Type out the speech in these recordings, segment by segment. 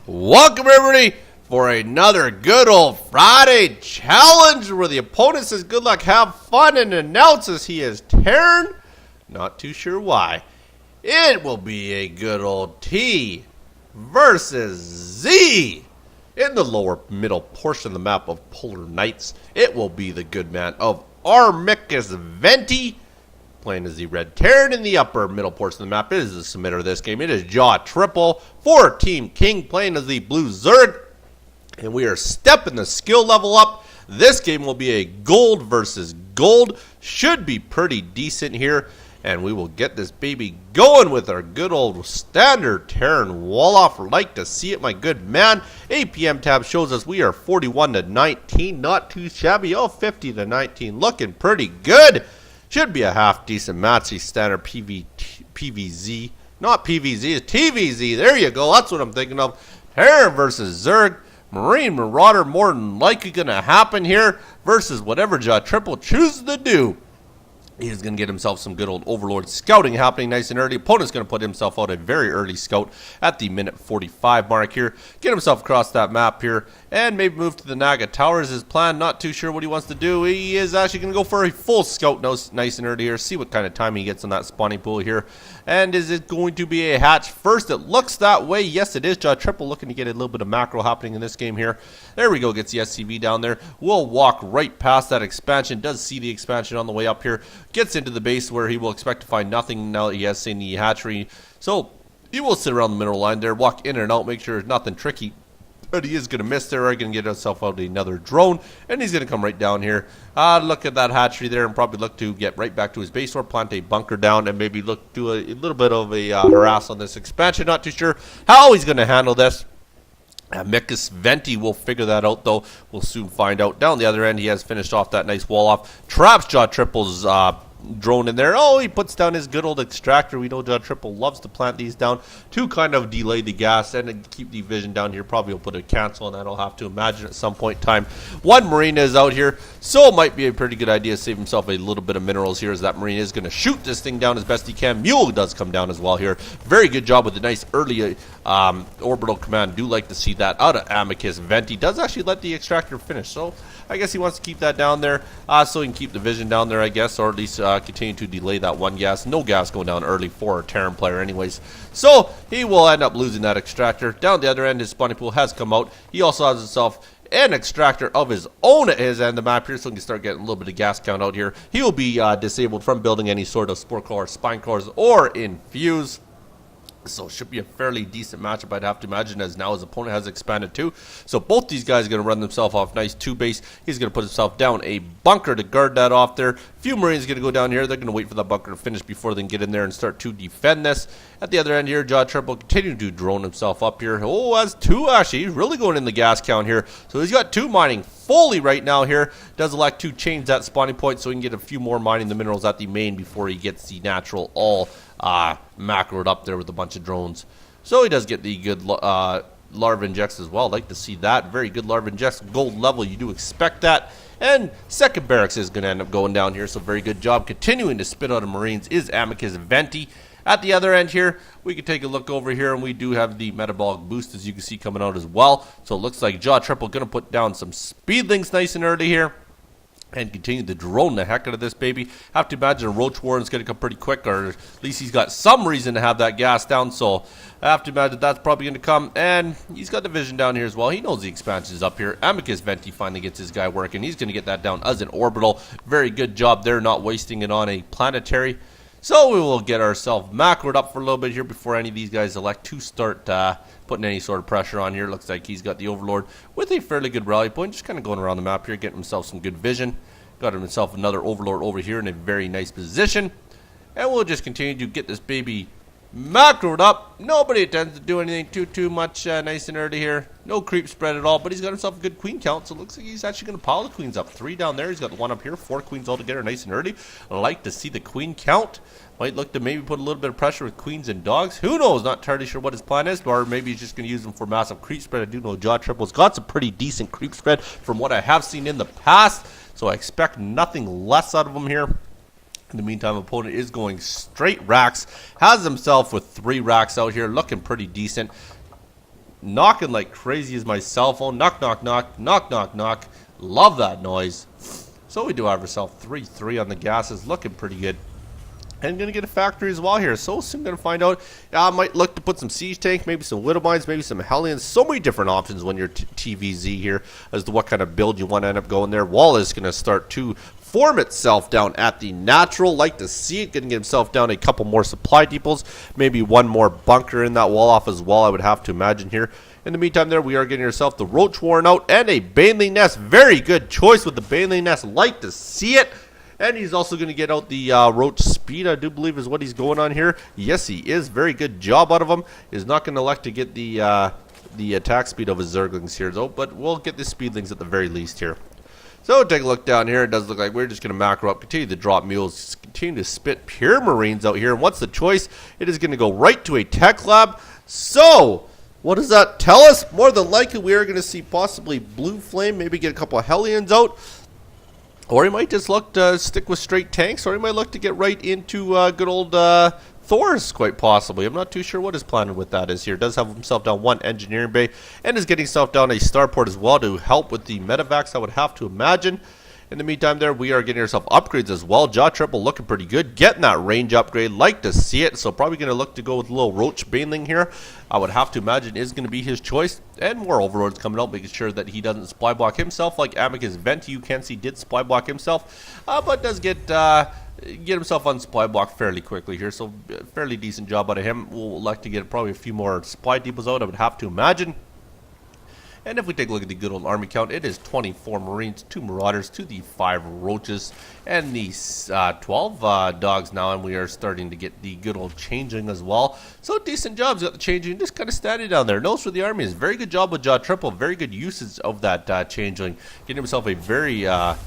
Welcome everybody for another good old Friday challenge where the opponent says good luck, have fun, and announces he is Terran. Not too sure why. It will be a good old T versus Z. In the lower middle portion of the map of Polar Knights, it will be the good man of AmicusVenti playing as the red Terran. In the upper middle portion of the map is the submitter of this game. It is Jotripo for Team King playing as the blue Zerg. And we are stepping the skill level up. This game will be a gold versus gold. Should be pretty decent here. And we will get this baby going with our good old standard Terran wall-off. Like to see it, my good man. APM tab shows us we are 41-19. Not too shabby. Oh, 50-19. Looking pretty good. Should be a half decent match. The standard PVZ. Not PVZ, it's TVZ. There you go. That's what I'm thinking of. Terran versus Zerg. Marine Marauder more than likely going to happen here versus whatever Jotripo chooses to do. He's going to get himself some good old Overlord scouting happening nice and early. Opponent's going to put himself out a very early scout at the minute 45 mark here. Get himself across that map here and maybe move to the Naga Towers. His plan, not too sure what he wants to do. He is actually going to go for a full scout nice and early here. See what kind of time he gets on that spawning pool here. And is it going to be a hatch first? It looks that way. Yes, it is. Jotripo looking to get a little bit of macro happening in this game here. There we go. Gets the SCV down there. We'll walk right past that expansion. Does see the expansion on the way up here. Gets into the base where he will expect to find nothing now that he has seen the hatchery. So he will sit around the middle line there, walk in and out, make sure there's nothing tricky. But he is going to miss there. Going to get himself out another drone, and he's going to come right down here. Look at that hatchery there, and probably look to get right back to his base or plant a bunker down, and maybe look to a little bit of a harass on this expansion. Not too sure how he's going to handle this. AmicusVenti will figure that out, though. We'll soon find out. Down the other end, he has finished off that nice wall off. Traps Jotripo's drone in there. Oh, he puts down his good old extractor. We know Jotripo loves to plant these down to kind of delay the gas and keep the vision down here. Probably will put a cancel on that, I'll have to imagine at some point in time. One Marine is out here, so it might be a pretty good idea to save himself a little bit of minerals here, as that Marine is going to shoot this thing down as best he can. Mule does come down as well here. Very good job with the nice early orbital command. Do like to see that out of AmicusVenti. Does actually let the extractor finish, so I guess he wants to keep that down there so he can keep the vision down there, I guess, or at least continue to delay that one gas. No gas going down early for a Terran player anyways. So he will end up losing that extractor. Down the other end, his spawning pool has come out. He also has himself an extractor of his own at his end of the map here, so he can start getting a little bit of gas count out here. He will be disabled from building any sort of spore core, spine cores, or infuse. So it should be a fairly decent matchup, I'd have to imagine, as now his opponent has expanded too. So both these guys are going to run themselves off nice 2-base. He's going to put himself down a bunker to guard that off there. Few Marines going to go down here. They're going to wait for the bunker to finish before they can get in there and start to defend this. At the other end here, Jotripo continuing to drone himself up here. Oh, has two actually. He's really going in the gas count here. So he's got two mining fully right now here. Does elect to change that spawning point so he can get a few more mining the minerals at the main before he gets the natural all macroed up there with a bunch of drones. So he does get the good larva injects as well. Like to see that. Very good larva injects. Gold level, you do expect that. And second barracks is going to end up going down here, so very good job. Continuing to spit out of Marines is AmicusVenti. At the other end here, we can take a look over here, and we do have the metabolic boost, as you can see, coming out as well. So it looks like Jotripo going to put down some speedlings nice and early here and continue to drone the heck out of this baby. Have to imagine a Roach Warren's going to come pretty quick, or at least he's got some reason to have that gas down. So I have to imagine that's probably going to come. And he's got the vision down here as well. He knows the expansion is up here. AmicusVenti finally gets his guy working. He's going to get that down as an orbital. Very good job there, not wasting it on a planetary. So we will get ourselves macroed up for a little bit here before any of these guys elect to start putting any sort of pressure on here. Looks like he's got the Overlord with a fairly good rally point. Just kind of going around the map here, getting himself some good vision. Got himself another Overlord over here in a very nice position. And we'll just continue to get this baby macroed up. Nobody tends to do anything too much nice and early here. No creep spread at all, but he's got himself a good queen count, so it looks like he's actually going to pile the queens up. 3 down there. He's got 1 up here. 4 queens altogether nice and early. I like to see the queen count. Might look to maybe put a little bit of pressure with queens and dogs. Who knows? Not entirely sure what his plan is, or maybe he's just going to use them for massive creep spread. I do know Jotripo's got some pretty decent creep spread from what I have seen in the past, so I expect nothing less out of him here. In the meantime, opponent is going straight racks. Has himself with 3 racks out here, looking pretty decent. knocking like crazy as my cell phone. Knock, knock, knock, knock, knock, knock. Love that noise. So we do have ourselves 3-3 on the gases, looking pretty good. And going to get a factory as well here. So soon going to find out. I might look to put some siege tank, maybe some widow mines, maybe some hellions. So many different options when you're TVZ here as to what kind of build you want to end up going there. Wall is going to start to form itself down at the natural. Like to see it. Going to get himself down a couple more supply depots. Maybe one more bunker in that wall off as well, I would have to imagine here. In the meantime there, we are getting ourselves the roach worn out and a baneling nest. Very good choice with the baneling nest. Like to see it. And he's also going to get out the roach speed, I do believe is what he's going on here. Yes, he is. Very good job out of him. He's not going to elect to get the attack speed of his zerglings here, though. But we'll get the speedlings at the very least here. So take a look down here. It does look like we're just going to macro up, continue to drop mules, continue to spit pure marines out here. And what's the choice? It is going to go right to a tech lab. So what does that tell us? More than likely, we are going to see possibly blue flame, maybe get a couple of hellions out. Or he might just look to stick with straight tanks, or he might look to get right into good old Thors, quite possibly. I'm not too sure what his plan with that is here. Does have himself down one engineering bay, and is getting himself down a starport as well to help with the medevacs, I would have to imagine. In the meantime there, we are getting ourselves upgrades as well. Jotripo looking pretty good. Getting that range upgrade. Like to see it. So probably going to look to go with a little roach baneling here. I would have to imagine is going to be his choice. And more overlords coming out, making sure that he doesn't supply block himself. Like AmicusVenti, you can see, did supply block himself. But does get himself on supply block fairly quickly here. So fairly decent job out of him. We'll like to get probably a few more supply depots out, I would have to imagine. And if we take a look at the good old army count, it is 24 marines, 2 marauders, to the 5 roaches, and the 12 dogs now, and we are starting to get the good old changeling as well. So decent jobs. Got the changeling just kind of standing down there. Nose for the army is very good job with Jotripo. Very good usage of that changeling. Getting himself a very lot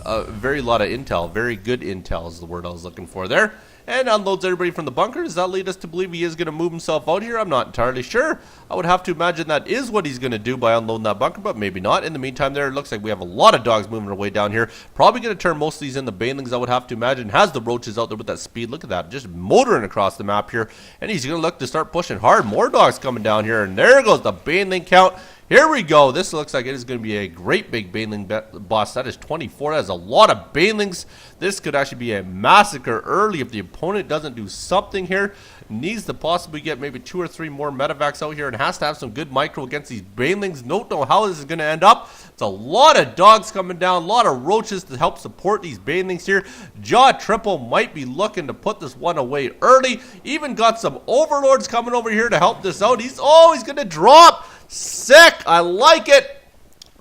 of intel. Very good intel is the word I was looking for there. And unloads everybody from the bunker. Does that lead us to believe he is going to move himself out here? I'm not entirely sure. I would have to imagine that is what he's going to do by unloading that bunker, but maybe not. In the meantime there, it looks like we have a lot of dogs moving their way down here. Probably going to turn most of these into banelings, I would have to imagine. Has the roaches out there with that speed. Look at that. Just motoring across the map here. And he's going to look to start pushing hard. More dogs coming down here. And there goes the baneling count. Here we go. This looks like it is going to be a great big baneling boss. That is 24. That is a lot of banelings. This could actually be a massacre early if the opponent doesn't do something here. Needs to possibly get maybe 2 or 3 more medevacs out here and has to have some good micro against these banelings. Don't know how this is going to end up. It's a lot of dogs coming down, a lot of roaches to help support these banelings here. Jotripo might be looking to put this one away early. Even got some overlords coming over here to help this out. He's going to drop. Sick. I like it.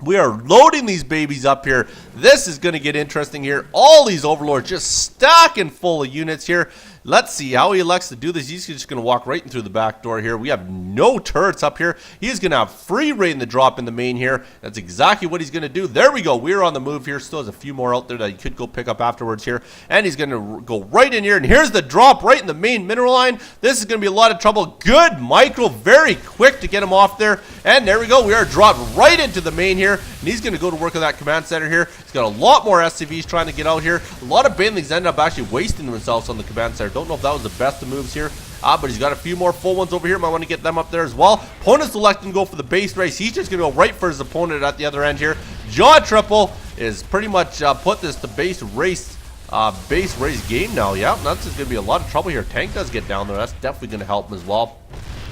We are loading these babies up here. This is going to get interesting here. All these overlords just stacking full of units here. Let's see how he elects to do this. He's just going to walk right in through the back door here. We have no turrets up here. He's going to have free reign to drop in the main here. That's exactly what he's going to do. There we go. We're on the move here. Still has a few more out there that he could go pick up afterwards here. And he's going to go right in here. And here's the drop right in the main mineral line. This is going to be a lot of trouble. Good micro. Very quick to get him off there. And there we go. We are dropped right into the main here. And he's going to go to work on that command center here. He's got a lot more SCVs trying to get out here. A lot of banelings ended up actually wasting themselves on the command center. Don't know if that was the best of moves here. But he's got a few more full ones over here. Might want to get them up there as well. Opponent's electing to go for the base race. He's just going to go right for his opponent at the other end here. Jotripo is pretty much put this to base race game now. Yeah, that's just going to be a lot of trouble here. Tank does get down there. That's definitely going to help him as well.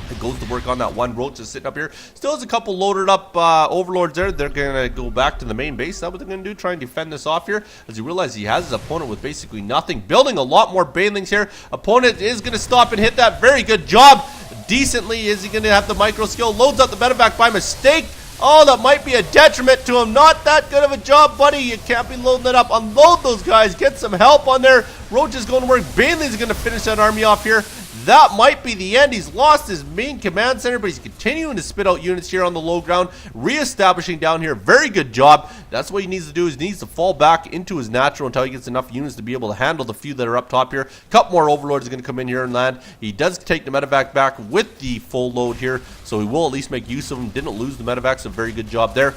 It goes to work on that one roach just sitting up here. Still has a couple loaded up overlords there. They're going to go back to the main base. That's what they're going to do, try and defend this off here. As you realize he has his opponent with basically nothing. Building a lot more banelings here. Opponent is going to stop and hit that. Very good job. Decently, is he going to have the micro skill? Loads up the medevac by mistake. Oh, that might be a detriment to him. Not that good of a job, buddy. You can't be loading it up. Unload those guys. Get some help on there. Roach is going to work. Banelings going to finish that army off here. That might be the end. He's lost his main command center, but he's continuing to spit out units here on the low ground, reestablishing down here. Very good job. That's what he needs to do, is he needs to fall back into his natural until he gets enough units to be able to handle the few that are up top here. A couple more overlords are going to come in here and land. He does take the medevac back with the full load here, so he will at least make use of them. Didn't lose the medevac, so very good job there.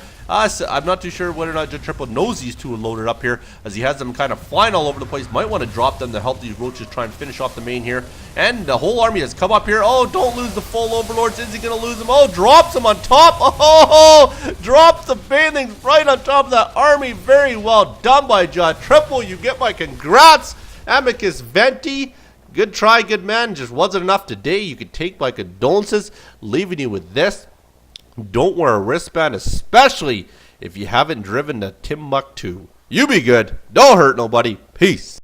So I'm not too sure whether or not Jotripo knows these two are loaded up here, as he has them kind of flying all over the place. Might want to drop them to help these roaches try and finish off the main here. And the whole army has come up here. Oh, don't lose the full overlords. Is he going to lose them? Oh, drops them on top. Oh, drops the banelings right on top of that army. Very well done by Jotripo. You get my congrats, AmicusVenti. Good try, good man. Just wasn't enough today. You could take my condolences. Leaving you with this. Don't wear a wristband, especially if you haven't driven to Timbuktu. You be good. Don't hurt nobody. Peace.